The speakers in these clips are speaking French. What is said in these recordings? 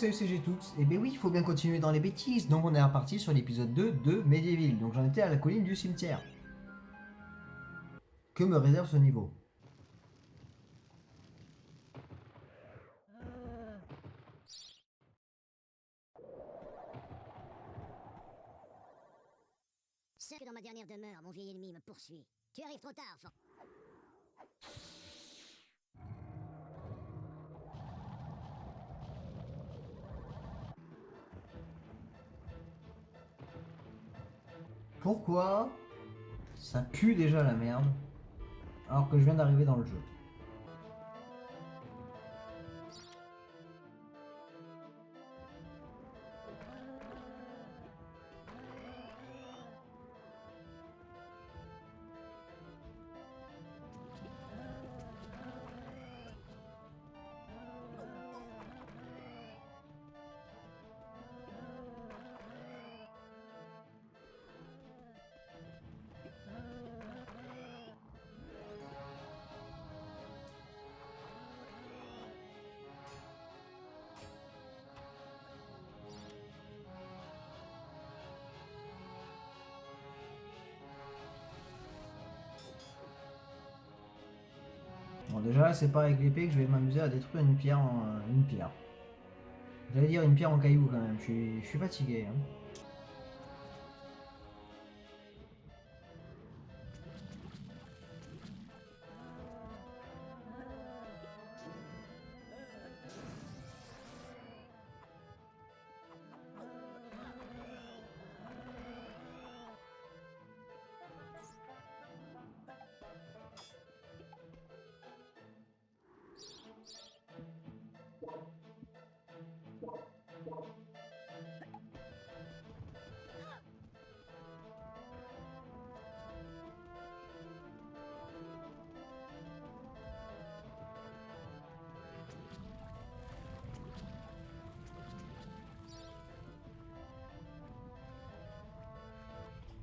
salut c'est Gtoux, et ben oui, il faut bien continuer dans les bêtises, donc on est reparti sur l'épisode 2 de Medieval, donc j'en étais à la colline du cimetière. Que me réserve ce niveau? C'est que dans ma dernière demeure, mon vieil ennemi me poursuit. Tu arrives trop tard, Pourquoi ça pue déjà la merde, alors que je viens d'arriver dans le jeu? Bon déjà là c'est pas avec l'épée que je vais m'amuser à détruire une pierre en... une pierre. J'allais dire une pierre en caillou quand même, je suis fatigué. Hein.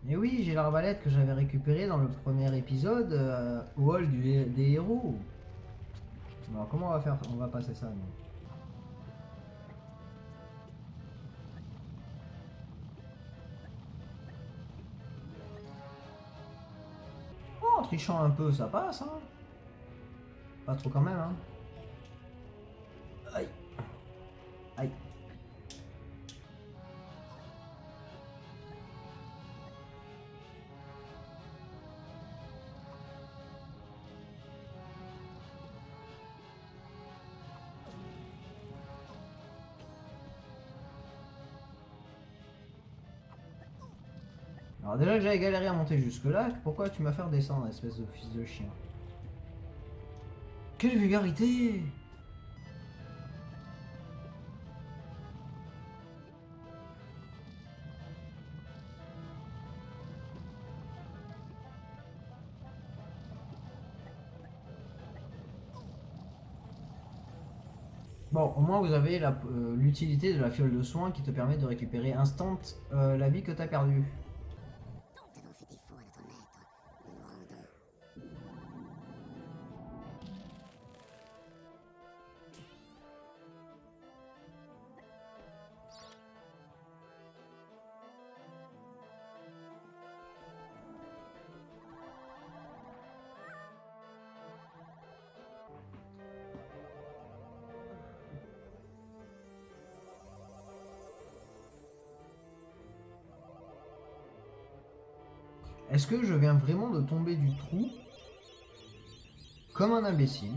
Et oui, j'ai l'arbalète que j'avais récupérée dans le premier épisode au hall des héros. Alors comment on va faire? On va passer ça nous. Oh, en trichant un peu, ça passe, hein. Pas trop quand même, hein. Aïe, aïe. Alors déjà que j'avais galéré à monter jusque là, pourquoi tu m'as fait redescendre, espèce de fils de chien? Quelle vulgarité! Bon, au moins vous avez l'utilité de la fiole de soin qui te permet de récupérer instant la vie que t'as perdue. Nous avons fait défaut à notre maître. Nous nous rendons. Est-ce que je viens vraiment de tomber du trou comme un imbécile?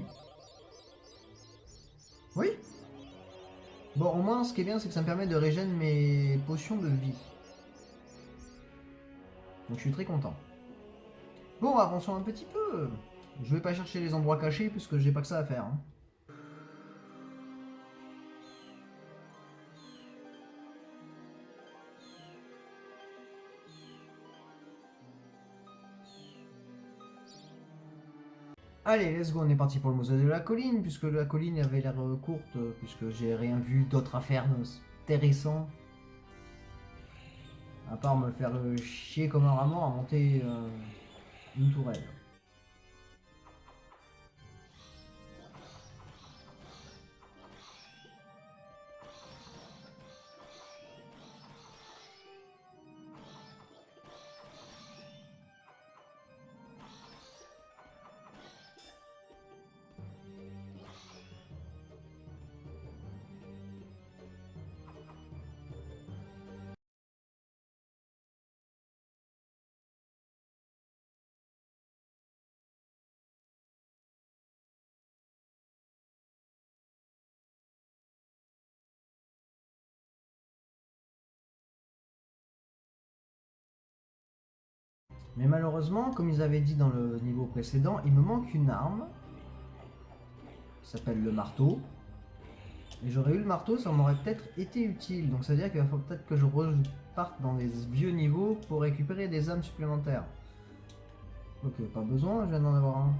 Oui. Bon, au moins, ce qui est bien, c'est que ça me permet de régénérer mes potions de vie. Donc je suis très content. Bon, avançons un petit peu. Je vais pas chercher les endroits cachés puisque j'ai pas que ça à faire. Hein. Allez, let's go, on est parti pour le musée de la colline, puisque la colline avait l'air courte, puisque j'ai rien vu d'autre à faire intéressant. À part me faire chier comme un rat mort à monter une tourelle. Mais malheureusement, comme ils avaient dit dans le niveau précédent, il me manque une arme. Qui s'appelle le marteau. Et j'aurais eu le marteau, ça m'aurait peut-être été utile. Donc ça veut dire qu'il va falloir peut-être que je reparte dans des vieux niveaux pour récupérer des âmes supplémentaires. Ok, pas besoin, je viens d'en avoir un.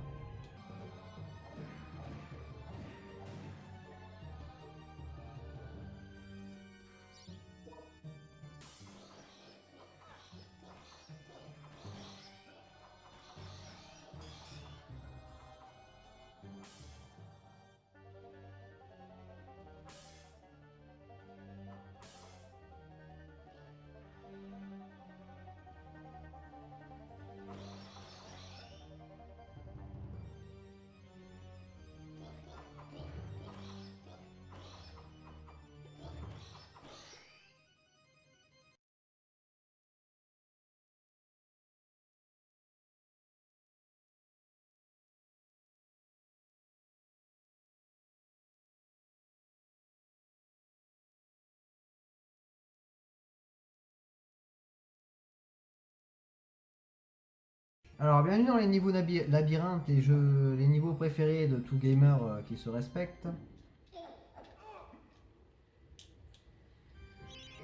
Alors, bienvenue dans les niveaux labyrinthes, les niveaux préférés de tout gamer qui se respecte.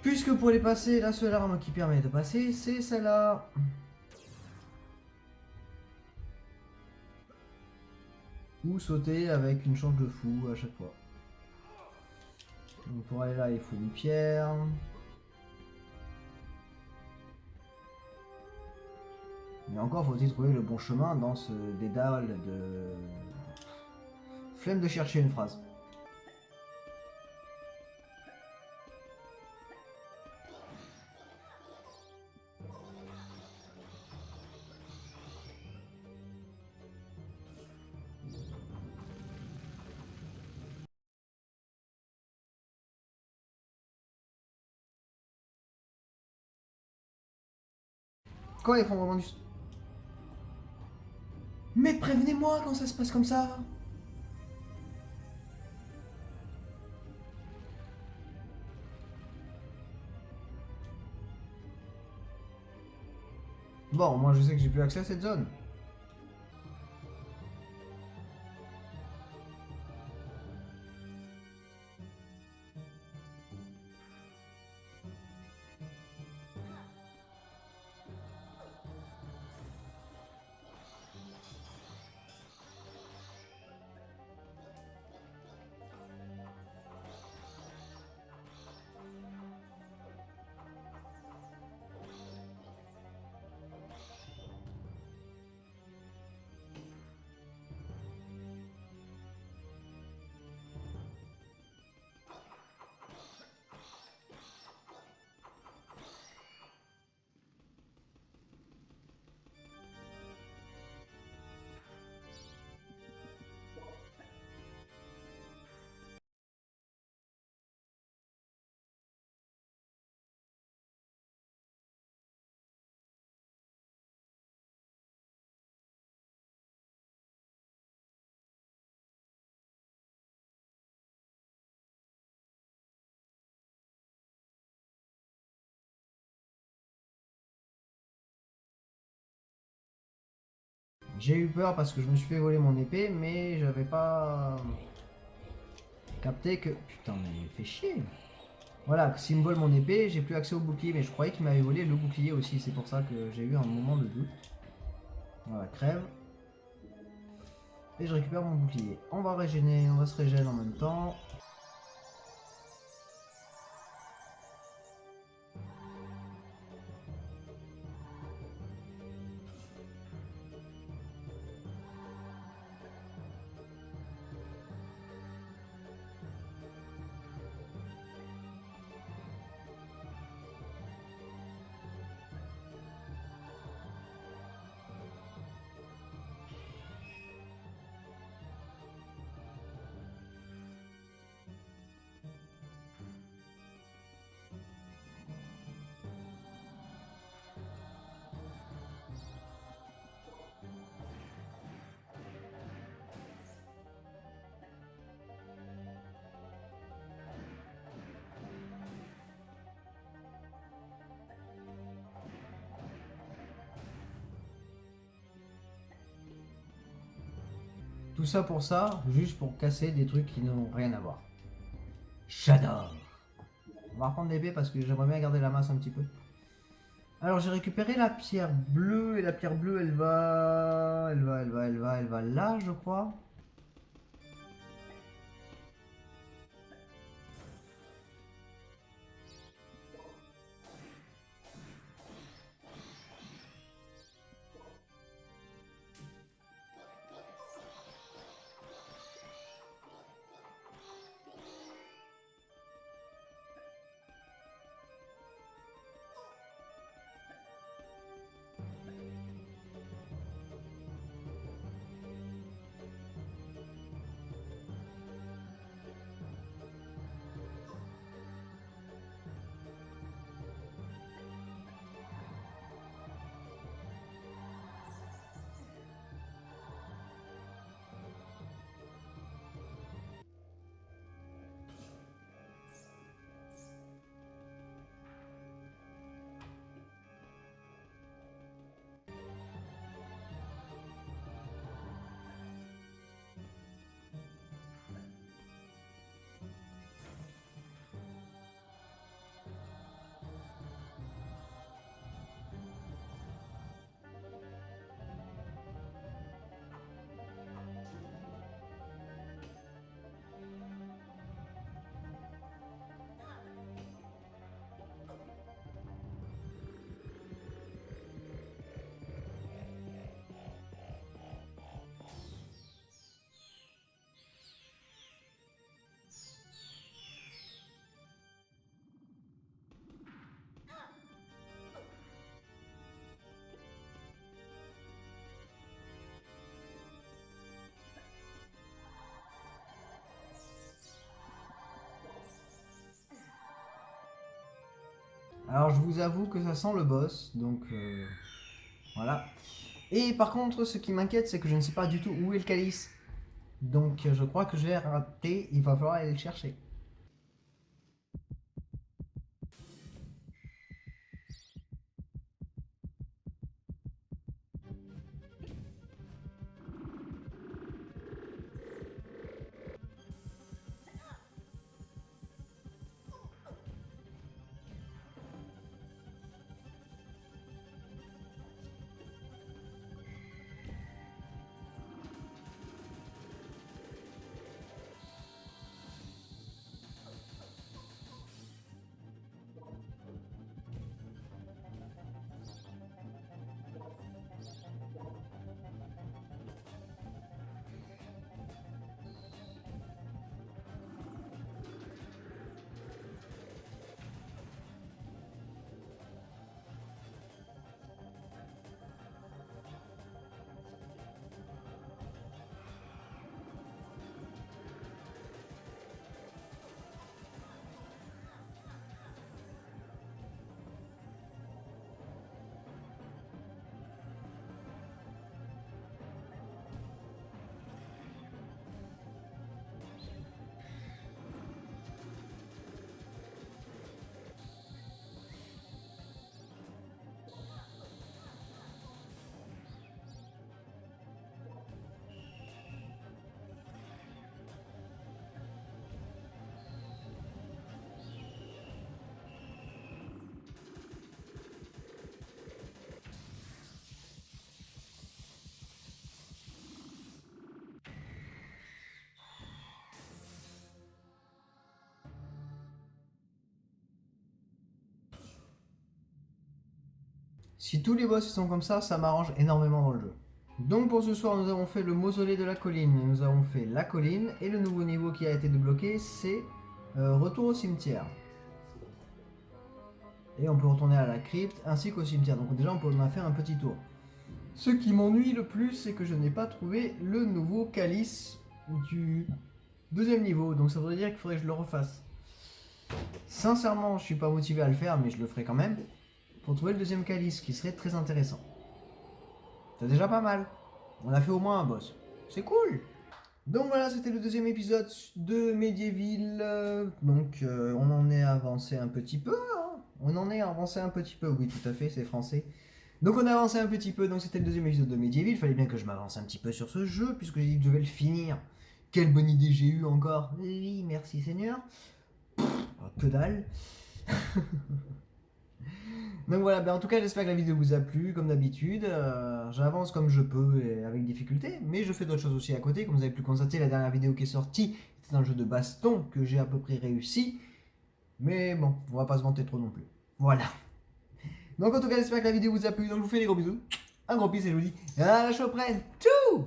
Puisque pour les passer, la seule arme qui permet de passer, c'est celle-là. Ou sauter avec une chance de fou à chaque fois. Donc pour aller là, il faut une pierre. Mais encore faut-il trouver le bon chemin dans ce dédale de... Flemme de chercher une phrase. Quand ils font vraiment du... Mais prévenez-moi quand ça se passe comme ça. Bon, moi je sais que j'ai plus accès à cette zone. J'ai eu peur parce que je me suis fait voler mon épée, mais j'avais pas capté que... Putain, mais il fait chier. Voilà, s'il me vole mon épée, j'ai plus accès au bouclier, mais je croyais qu'il m'avait volé le bouclier aussi, c'est pour ça que j'ai eu un moment de doute. Voilà, crève. Et je récupère mon bouclier. On va régénérer, on va se régénérer en même temps. Tout ça pour ça, juste pour casser des trucs qui n'ont rien à voir. J'adore. On va reprendre l'épée parce que j'aimerais bien garder la masse un petit peu. Alors j'ai récupéré la pierre bleue et la pierre bleue elle va là je crois. Alors je vous avoue que ça sent le boss, donc voilà. Et par contre, ce qui m'inquiète, c'est que je ne sais pas du tout où est le calice. Donc je crois que je vais rater, il va falloir aller le chercher. Si tous les boss sont comme ça m'arrange énormément dans le jeu. Donc pour ce soir, nous avons fait le mausolée de la colline, nous avons fait la colline, et le nouveau niveau qui a été débloqué, c'est retour au cimetière. Et on peut retourner à la crypte ainsi qu'au cimetière. Donc déjà, on peut en faire un petit tour. Ce qui m'ennuie le plus, c'est que je n'ai pas trouvé le nouveau calice du deuxième niveau. Donc ça voudrait dire qu'il faudrait que je le refasse. Sincèrement, je suis pas motivé à le faire, mais je le ferai quand même. Pour trouver le deuxième calice, qui serait très intéressant. C'est déjà pas mal. On a fait au moins un boss. C'est cool. Donc voilà, c'était le deuxième épisode de Medieval. Donc on en est avancé un petit peu. Hein. On en est avancé un petit peu, oui tout à fait, c'est français. Donc on a avancé un petit peu, donc c'était le deuxième épisode de Medieval, il fallait bien que je m'avance un petit peu sur ce jeu, puisque j'ai dit que je devais le finir. Quelle bonne idée j'ai eue encore. Oui, merci Seigneur. Que dalle. Donc voilà, ben en tout cas j'espère que la vidéo vous a plu, comme d'habitude. J'avance comme je peux et avec difficulté, mais je fais d'autres choses aussi à côté. Comme vous avez pu constater, la dernière vidéo qui est sortie, c'est un jeu de baston que j'ai à peu près réussi. Mais bon, on va pas se vanter trop non plus. Voilà. Donc en tout cas j'espère que la vidéo vous a plu, donc je vous fais des gros bisous. Un gros bis et je vous dis à la prochaine. Tchou.